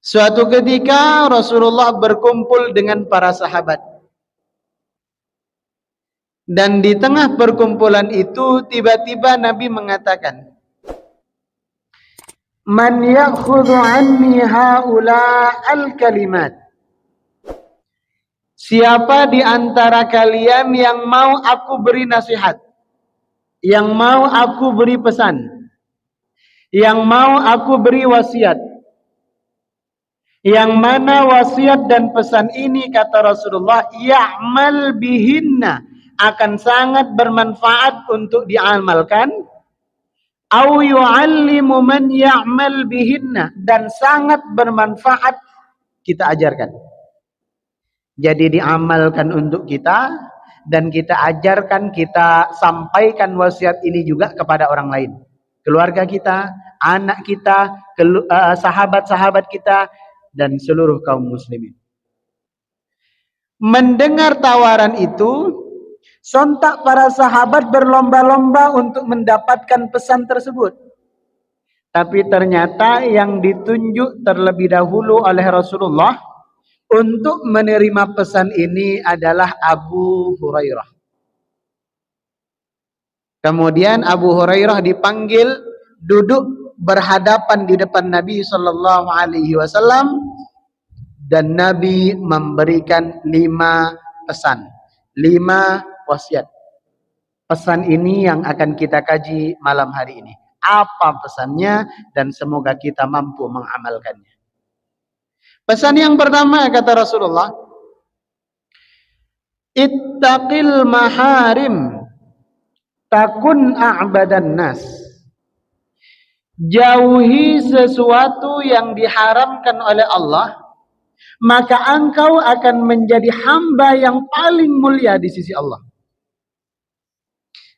Suatu ketika Rasulullah berkumpul dengan para sahabat. Dan di tengah perkumpulan itu tiba-tiba Nabi mengatakan, "Man ya'khudhu anni haula al-kalimat?" Siapa di antara kalian yang mau aku beri nasihat? Yang mau aku beri pesan? Yang mau aku beri wasiat? Yang mana wasiat dan pesan ini, kata Rasulullah, ya'mal bihinna, akan sangat bermanfaat untuk diamalkan, au yu'allimu man ya'mal bihinna, dan sangat bermanfaat kita ajarkan. Jadi diamalkan untuk kita, dan kita ajarkan, kita sampaikan wasiat ini juga kepada orang lain, keluarga kita, anak kita, sahabat-sahabat kita, dan seluruh kaum muslimin. Mendengar tawaran itu, sontak para sahabat berlomba-lomba untuk mendapatkan pesan tersebut. Tapi ternyata yang ditunjuk terlebih dahulu oleh Rasulullah untuk menerima pesan ini adalah Abu Hurairah. Kemudian Abu Hurairah dipanggil, duduk berhadapan di depan Nabi sallallahu alaihi wasallam, dan Nabi memberikan 5 pesan, 5 wasiat. Pesan ini yang akan kita kaji malam hari ini. Apa pesannya, dan semoga kita mampu mengamalkannya. Pesan yang pertama, kata Rasulullah, ittaqil maharim takun a'badan nas. Jauhi sesuatu yang diharamkan oleh Allah, maka engkau akan menjadi hamba yang paling mulia di sisi Allah.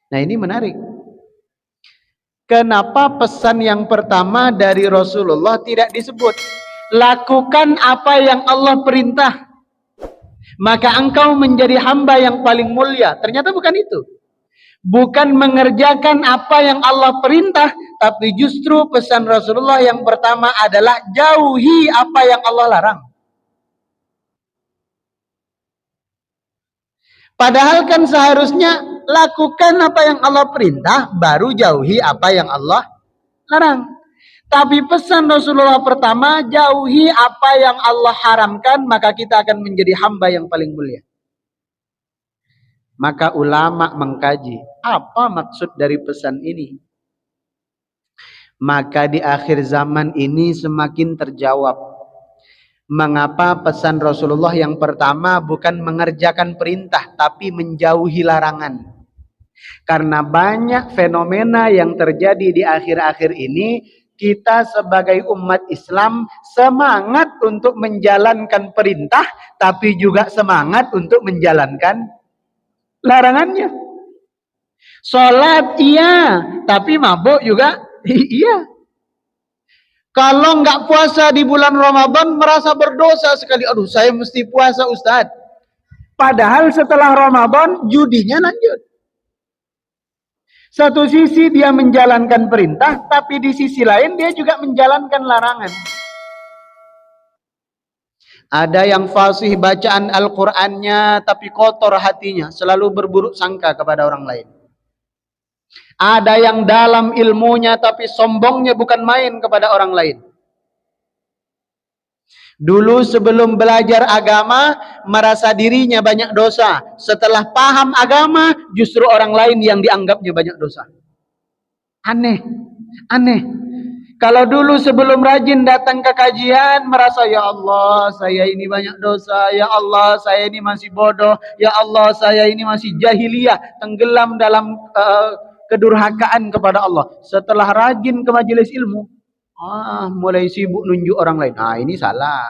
Nah, ini menarik. Kenapa pesan yang pertama dari Rasulullah tidak disebut lakukan apa yang Allah perintah, maka engkau menjadi hamba yang paling mulia? Ternyata bukan itu. Bukan mengerjakan apa yang Allah perintah, tapi justru pesan Rasulullah yang pertama adalah jauhi apa yang Allah larang. Padahal kan seharusnya lakukan apa yang Allah perintah, baru jauhi apa yang Allah larang. Tapi pesan Rasulullah pertama, jauhi apa yang Allah haramkan, maka kita akan menjadi hamba yang paling mulia. Maka ulama mengkaji, apa maksud dari pesan ini? Maka di akhir zaman ini semakin terjawab. Mengapa pesan Rasulullah yang pertama bukan mengerjakan perintah, tapi menjauhi larangan? Karena banyak fenomena yang terjadi di akhir-akhir ini, kita sebagai umat Islam semangat untuk menjalankan perintah, tapi juga semangat untuk menjalankan larangannya. Sholat iya, tapi mabuk juga iya. Kalau nggak puasa di bulan Ramadan merasa berdosa sekali. Aduh, saya mesti puasa Ustadz. Padahal setelah Ramadan judinya lanjut. Satu sisi dia menjalankan perintah, tapi di sisi lain dia juga menjalankan larangan. Ada yang fasih bacaan Al-Qur'annya tapi kotor hatinya, selalu berburuk sangka kepada orang lain. Ada yang dalam ilmunya tapi sombongnya bukan main kepada orang lain. Dulu sebelum belajar agama merasa dirinya banyak dosa. Setelah paham agama justru orang lain yang dianggapnya banyak dosa. Aneh. Kalau dulu sebelum rajin datang ke kajian merasa, ya Allah saya ini banyak dosa, ya Allah saya ini masih bodoh, ya Allah saya ini masih jahiliyah, tenggelam dalam kedurhakaan kepada Allah. Setelah rajin ke majelis ilmu, mulai sibuk nunjuk orang lain. Ini salah,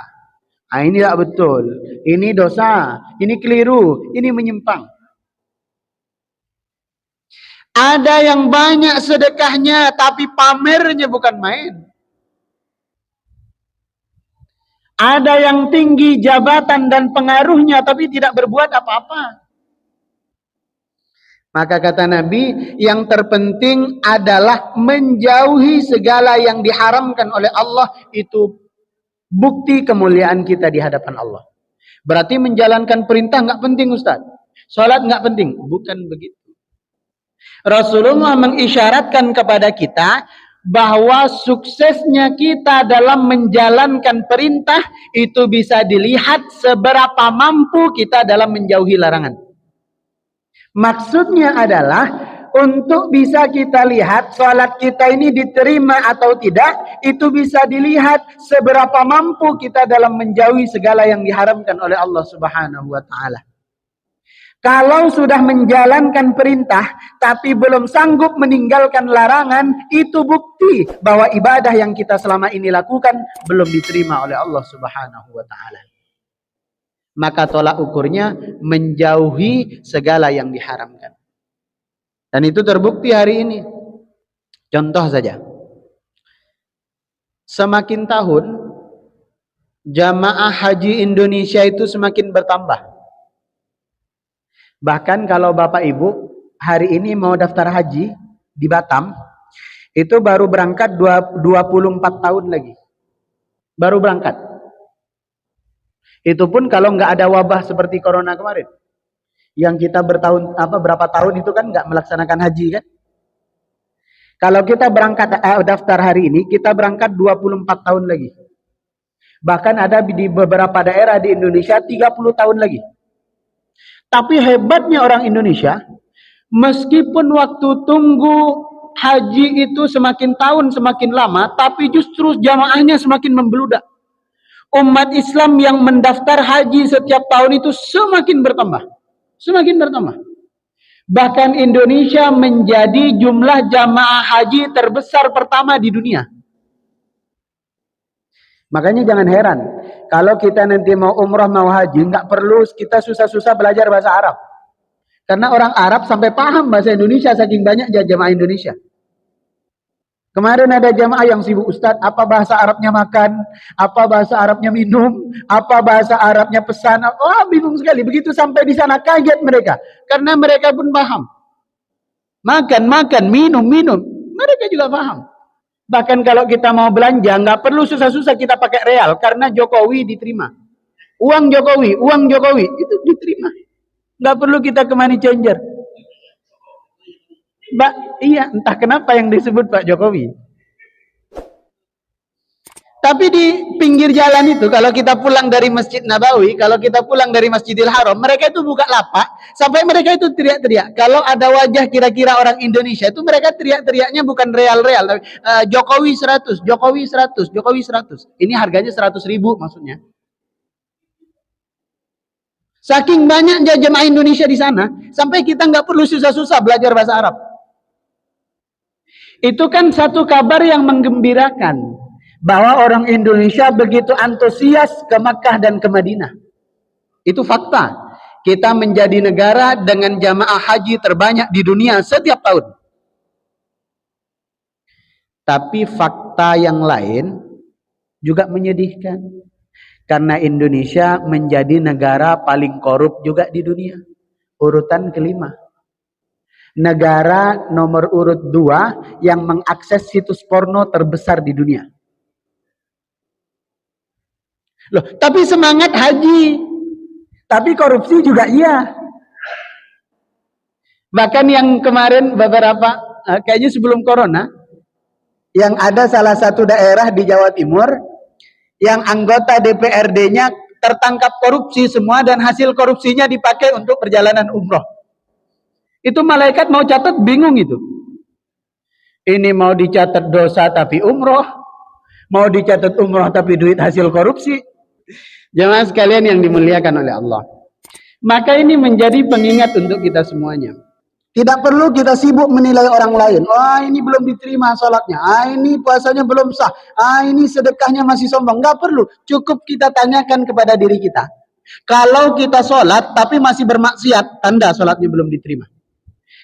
ini tak betul, ini dosa, ini keliru, ini menyimpang. Ada yang banyak sedekahnya tapi pamernya bukan main. Ada yang tinggi jabatan dan pengaruhnya tapi tidak berbuat apa-apa. Maka kata Nabi, yang terpenting adalah menjauhi segala yang diharamkan oleh Allah. Itu bukti kemuliaan kita di hadapan Allah. Berarti menjalankan perintah nggak penting, Ustaz. Salat nggak penting. Bukan begitu. Rasulullah mengisyaratkan kepada kita bahwa suksesnya kita dalam menjalankan perintah itu bisa dilihat seberapa mampu kita dalam menjauhi larangan. Maksudnya adalah untuk bisa kita lihat salat kita ini diterima atau tidak, itu bisa dilihat seberapa mampu kita dalam menjauhi segala yang diharamkan oleh Allah Subhanahu wa taala. Kalau sudah menjalankan perintah tapi belum sanggup meninggalkan larangan, itu bukti bahwa ibadah yang kita selama ini lakukan belum diterima oleh Allah Subhanahu wa taala. Maka tolak ukurnya menjauhi segala yang diharamkan. Dan itu terbukti hari ini. Contoh saja. Semakin tahun jamaah haji Indonesia itu semakin bertambah. Bahkan kalau Bapak Ibu hari ini mau daftar haji di Batam, itu baru berangkat 24 tahun lagi. Baru berangkat. Itu pun kalau nggak ada wabah seperti corona kemarin. Yang kita berapa tahun itu kan nggak melaksanakan haji kan? Kalau kita berangkat daftar hari ini, kita berangkat 24 tahun lagi. Bahkan ada di beberapa daerah di Indonesia 30 tahun lagi. Tapi hebatnya orang Indonesia, meskipun waktu tunggu haji itu semakin tahun semakin lama, tapi justru jamaahnya semakin membeludak. Umat Islam yang mendaftar haji setiap tahun itu semakin bertambah. Semakin bertambah. Bahkan Indonesia menjadi jumlah jamaah haji terbesar pertama di dunia. Makanya jangan heran, kalau kita nanti mau umrah mau haji, nggak perlu kita susah-susah belajar bahasa Arab. Karena orang Arab sampai paham bahasa Indonesia saking banyak jamaah Indonesia. Kemarin ada jamaah yang sibuk, Ustadz, apa bahasa Arabnya makan, apa bahasa Arabnya minum, apa bahasa Arabnya pesan. Oh, bingung sekali. Begitu sampai di sana kaget mereka. Karena mereka pun paham. Makan, minum. Mereka juga paham. Bahkan kalau kita mau belanja, nggak perlu susah-susah kita pakai real. Karena Jokowi diterima. Uang Jokowi, itu diterima. Nggak perlu kita ke money changer. Iya, entah kenapa yang disebut Pak Jokowi. Tapi di pinggir jalan itu, kalau kita pulang dari Masjid Nabawi, kalau kita pulang dari Masjidil Haram, mereka itu buka lapak, sampai mereka itu teriak-teriak. Kalau ada wajah kira-kira orang Indonesia, itu mereka teriak-teriaknya bukan real-real, tapi Jokowi 100, Jokowi 100, Jokowi 100. Ini harganya 100.000 maksudnya. Saking banyak jamaah Indonesia di sana, sampai kita nggak perlu susah-susah belajar bahasa Arab. Itu kan satu kabar yang menggembirakan bahwa orang Indonesia begitu antusias ke Makkah dan ke Madinah. Itu fakta. Kita menjadi negara dengan jamaah haji terbanyak di dunia setiap tahun. Tapi fakta yang lain juga menyedihkan. Karena Indonesia menjadi negara paling korup juga di dunia. Urutan kelima. Negara nomor urut 2 yang mengakses situs porno terbesar di dunia. Loh, tapi semangat haji. Tapi korupsi juga iya. Bahkan yang kemarin beberapa, kayaknya sebelum corona, yang ada salah satu daerah di Jawa Timur, yang anggota DPRD-nya tertangkap korupsi semua dan hasil korupsinya dipakai untuk perjalanan umroh. Itu malaikat mau catat bingung itu. Ini mau dicatat dosa tapi umroh, mau dicatat umroh tapi duit hasil korupsi. Jemaah sekalian yang dimuliakan oleh Allah. Maka ini menjadi pengingat untuk kita semuanya. Tidak perlu kita sibuk menilai orang lain. Wah, ini belum diterima salatnya. Ini puasanya belum sah. Ini sedekahnya masih sombong. Nggak perlu. Cukup kita tanyakan kepada diri kita. Kalau kita sholat tapi masih bermaksiat, tanda sholatnya belum diterima.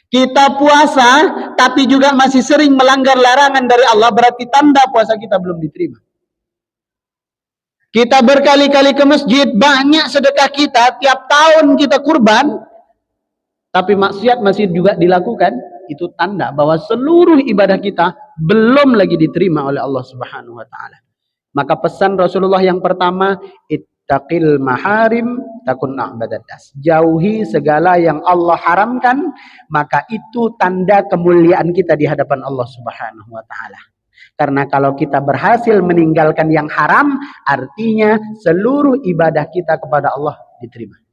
Kita puasa tapi juga masih sering melanggar larangan dari Allah, berarti tanda puasa kita belum diterima. Kita berkali-kali ke masjid, banyak sedekah kita, tiap tahun kita kurban, tapi maksiat masih juga dilakukan, itu tanda bahwa seluruh ibadah kita belum lagi diterima oleh Allah Subhanahu wa taala. Maka pesan Rasulullah yang pertama, ittaqil maharim takun a'badan nas. Jauhi segala yang Allah haramkan, maka itu tanda kemuliaan kita di hadapan Allah Subhanahu wa taala. Karena kalau kita berhasil meninggalkan yang haram, artinya seluruh ibadah kita kepada Allah diterima.